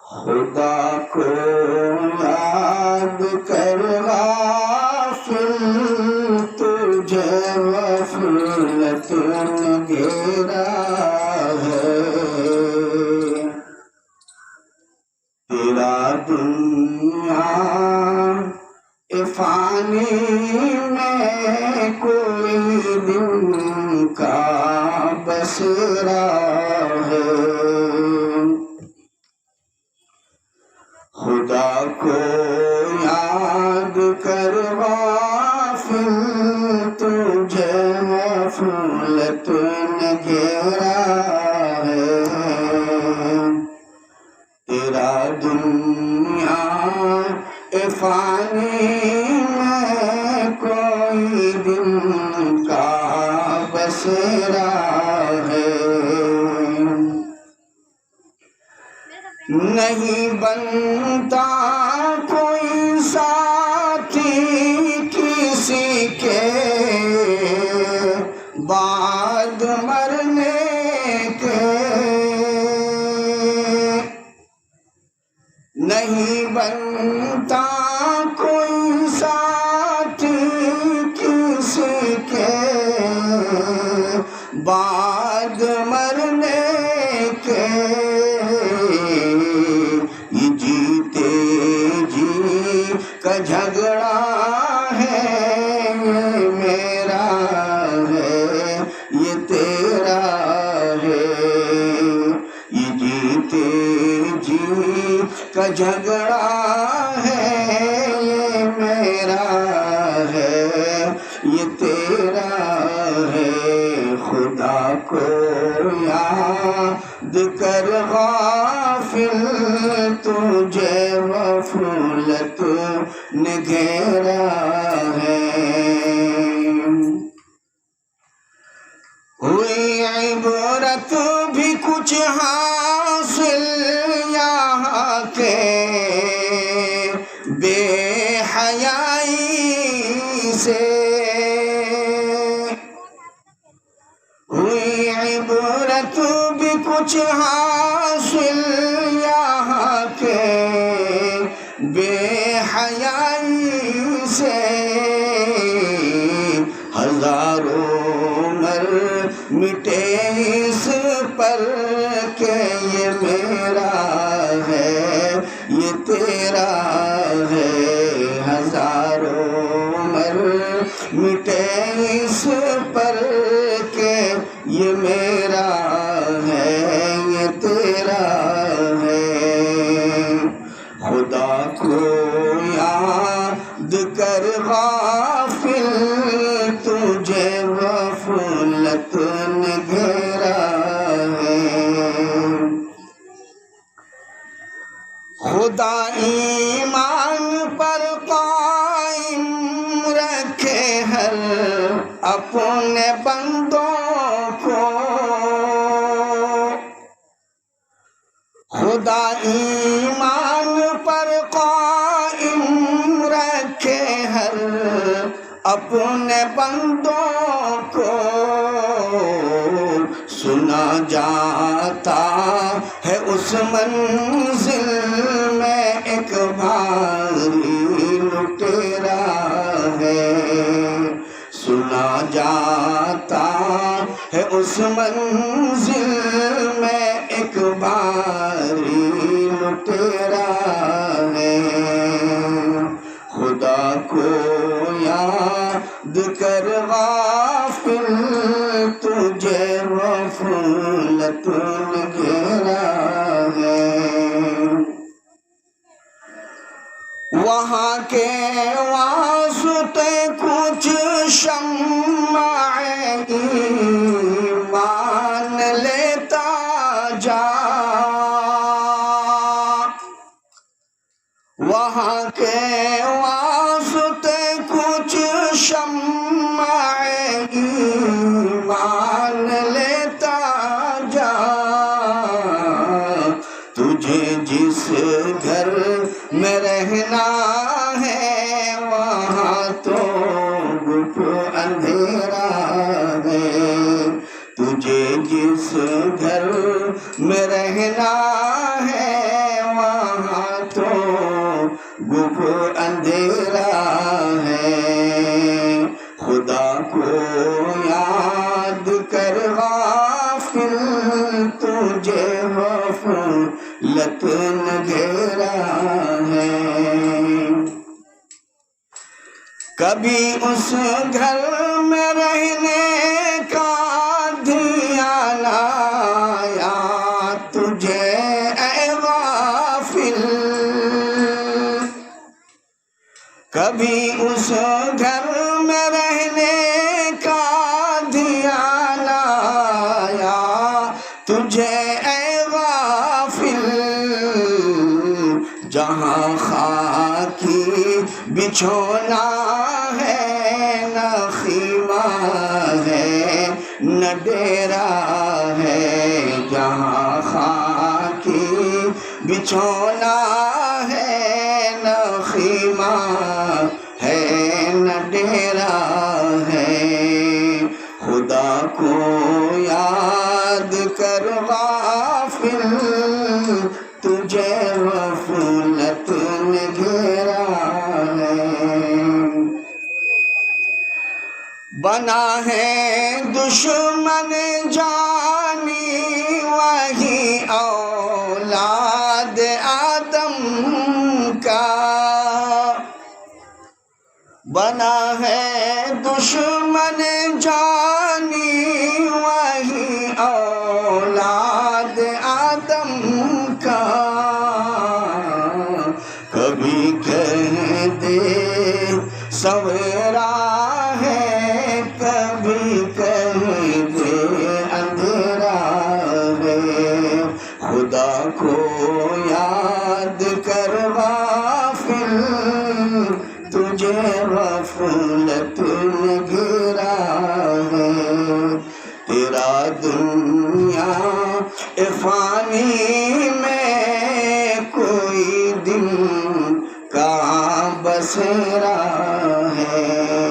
خدا کو یاد کر غافل تجھے غفلت نے گھیرا ہے، تیرا دنیا فانی میں کوئی دن کا بسیرا ہے، خدا کو یاد کر غافل تجھے غفلت نے گھیرا ہے، تیرا دنیا فانی میں کوئی دن کا بسیرا ہے، نہیں بنتا کوئی ساتھی کسی کے بعد مرنے کے، نہیں بنتا کوئی ساتھی کسی کے بعد مرنے کے، یہ جیتے جی کا جھگڑا ہے، یہ میرا ہے یہ تیرا ہے، یہ جیتے جی کا جھگڑا ہے، یہ میرا ہے یہ تیرا ہے، خدا کو یاد کر غافل تجھے غفلت نے گھیرا ہے، ہوئی عبرت بھی کچھ حاصل یہاں کے بے حیائی سے، ہوئی عبرت بھی کچھ حاصل یہاں کے بے حیائی سے، ہزاروں مر مٹے اس پر کہ یہ میرا ہے یہ تیرا ہے، ہزاروں مر مٹے اس پر کہ یہ میرا ہے یہ تیرا ہے، خدا کو یاد کر غافل تجھے غفلت نے گھیرا ہے، خدا ایمان پر قائم رکھے ہر اپنے بندوں کو، خدا ایمان پر قائم رکھے ہر اپنے بندوں کو، سنا جاتا ہے اس منزل میں ایک بھاری لٹیرا ہے، سنا جاتا ہے اس منزل میں ایک بھاری لٹیرا ہے، خدا کو یاد کر غافل تجھے غفلت نے گھیرا ہے، وہاں کے واسطے کچھ شمع ایمان لیتا جا، وہاں کے واسطے کچھ شمع ایمان لیتا جا، تجھے جس گھر میں رہنا ہے وہاں تو گھٹ اندھیرا ہے، تجھے جس گھر میں رہنا ہے وہاں تجھے غفلت نے گھیرا ہے۔ کبھی اس گھر میں رہنے کا دھیان آیا تجھے اے غافل، کبھی اس گھر میں رہنے کا دھیان آیا تجھے اے غافل، جہاں خاکی بچھونا ہے نہ خیمہ ہے نہ ڈیرا ہے، جہاں خاکی بچھونا ہے نہ خیمہ ہے نہ ڈیرا ہے، خدا کو یاد کر غافل تجھے غفلت نے گھیرا ہے۔ بنا ہے دشمن جانی وہی اولاد آدم کا، بنا ہے دشمن جانی وہی اولاد آدم کا، کبھی کہہ دے سویرا ہے کبھی کہہ دے اندھیرا ہے، خدا کو یاد کر غافل تجھے غفلت نے گھیرا ہے، تیرا دنیا فانی میں کوئی دن کا بسیرا ہے۔